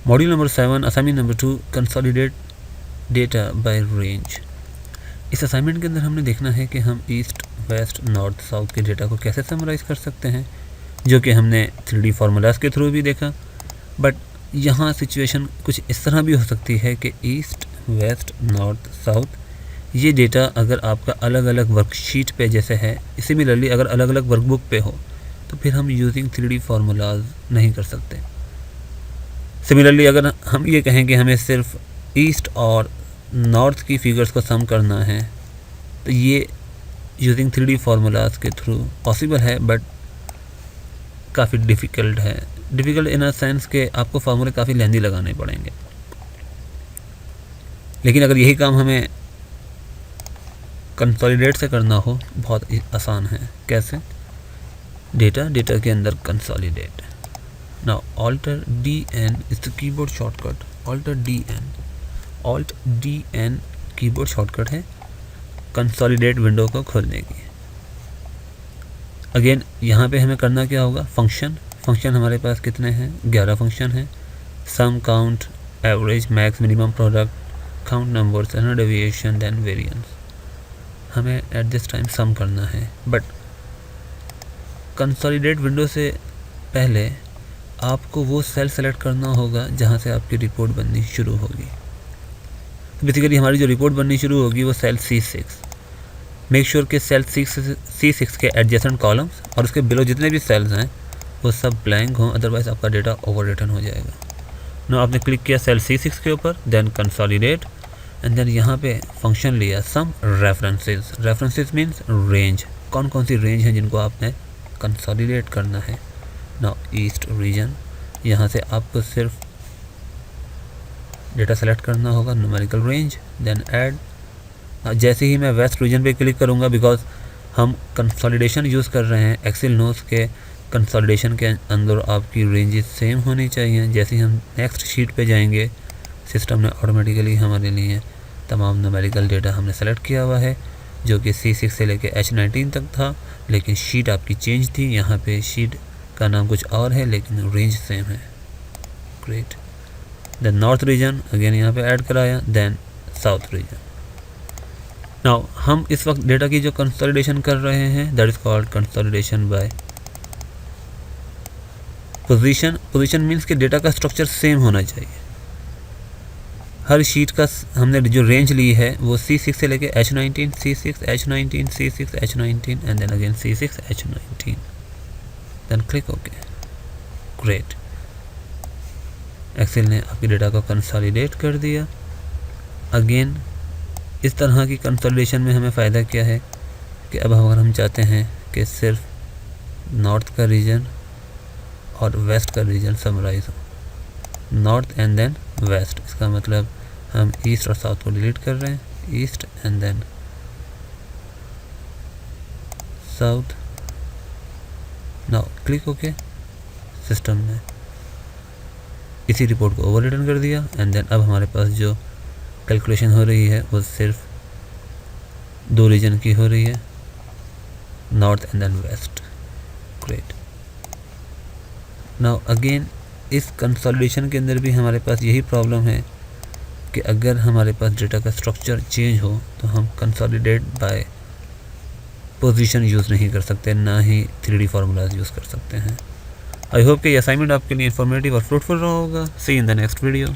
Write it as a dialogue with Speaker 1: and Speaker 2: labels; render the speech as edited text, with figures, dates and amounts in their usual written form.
Speaker 1: Module number 7 assignment number 2 consolidate data bye range. इस assignment के अंदर हमने देखना है कि हम ईस्ट वेस्ट नॉर्थ साउथ के डेटा को कैसे समराइज़ कर सकते हैं, जो कि हमने 3D फार्मूलाज के थ्रू भी देखा। बट यहाँ सिचुएशन कुछ इस तरह भी हो सकती है कि ईस्ट वेस्ट नॉर्थ साउथ ये डेटा अगर आपका अलग अलग वर्कशीट पे जैसे है, सिमिलरली अगर अलग अलग वर्कबुक पे हो तो फिर हम यूजिंग 3D फार्मूलाज नहीं कर सकते। सिमिलरली अगर हम ये कहें कि हमें सिर्फ ईस्ट और नॉर्थ की फिगर्स को सम करना है तो ये यूजिंग 3D फार्मूलाज के थ्रू पॉसिबल है, बट काफ़ी डिफ़िकल्ट है। डिफ़िकल्ट इन अ सेंस के आपको फार्मूले काफ़ी लेंदी लगाने पड़ेंगे। लेकिन अगर यही काम हमें कंसोलिडेट से करना हो बहुत आसान है। कैसे? डेटा के अंदर consolidate. Now alter DN is the keyboard shortcut. Alter DN keyboard shortcut है कंसोलिडेट विंडो को खोलने की। अगेन यहाँ पे हमें करना क्या होगा? फंक्शन हमारे पास कितने हैं? 11 फंक्शन हैं। Sum, count, average, max, minimum, product, count number, standard deviation, then variance. हमें एट दिस टाइम सम करना है। बट कंसोलिडेट विंडो से पहले आपको वो सेल सेलेक्ट करना होगा जहाँ से आपकी रिपोर्ट बननी शुरू होगी। बेसिकली हमारी जो रिपोर्ट बननी शुरू होगी वो सेल C6। मेक श्योर कि सेल C6 के एडजेसेंट कॉलम्स और उसके बिलो जितने भी सेल्स हैं वो सब ब्लैंक हों, अदरवाइज आपका डेटा ओवर रिटन हो जाएगा। ना आपने क्लिक किया सेल C6 के ऊपर, देन कंसोलिडेट, एंड देन यहाँ पे फंक्शन लिया सम रेफरेंसेस। References means range. कौन कौन सी रेंज है जिनको आपने कंसोलिडेट करना है। नाउ ईस्ट रीजन, यहाँ से आपको सिर्फ डेटा सेलेक्ट करना होगा, न्यूमेरिकल रेंज, देन ऐड। जैसे ही मैं वेस्ट रीजन पे क्लिक करूँगा, बिकॉज हम कंसोलिडेशन यूज़ कर रहे हैं, एक्सेल नोट्स के कंसोलिडेशन के अंदर आपकी रेंजेस सेम होनी चाहिए। जैसे ही हम नेक्स्ट शीट पे जाएंगे, सिस्टम ने ऑटोमेटिकली हमारे लिए तमाम न्यूमेरिकल डेटा हमने सेलेक्ट किया हुआ है, जो कि C6 से लेके H19 तक था, लेकिन शीट आपकी चेंज थी। यहाँ पे शीट का नाम कुछ और है लेकिन रेंज सेम है। Great. Then north region again यहाँ पे ऐड कराया, देन साउथ रीजन। नाउ हम इस वक्त डेटा की जो कंसोलिडेशन कर रहे हैं that is called consolidation by position means कि डेटा का स्ट्रक्चर सेम होना चाहिए। हर शीट का हमने जो रेंज ली है वो C6 से लेके H19, C6 H19, C6 H19 and then again C6 H19, then click okay. Great. Excel ने आपके डेटा को कंसोलिडेट कर दिया। अगेन इस तरह की कंसोलिडेशन में हमें फ़ायदा क्या है कि अब अगर हम चाहते हैं कि सिर्फ नॉर्थ का रीजन और वेस्ट का रीजन समराइज हो, नॉर्थ एंड देन वेस्ट, इसका मतलब हम ईस्ट और साउथ को डिलीट कर रहे हैं, east and then south. Now click okay. System ने इसी रिपोर्ट को ओवर रिटर्न कर दिया, एंड देन अब हमारे पास जो कैलकुलेशन हो रही है वो सिर्फ 2 रीजन की हो रही है, north and then west. Great. Now again इस कंसोलिडेशन के अंदर भी हमारे पास यही प्रॉब्लम है कि अगर हमारे पास डेटा का स्ट्रक्चर चेंज हो तो हम कंसोलिडेट बाय पोजीशन यूज़ नहीं कर सकते, ना ही 3D फार्मूलाज यूज़ कर सकते हैं। आई होप कि ये असाइनमेंट आपके लिए इन्फॉर्मेटिव और फ्रूटफुल रहा होगा। सी इन द नेक्स्ट वीडियो।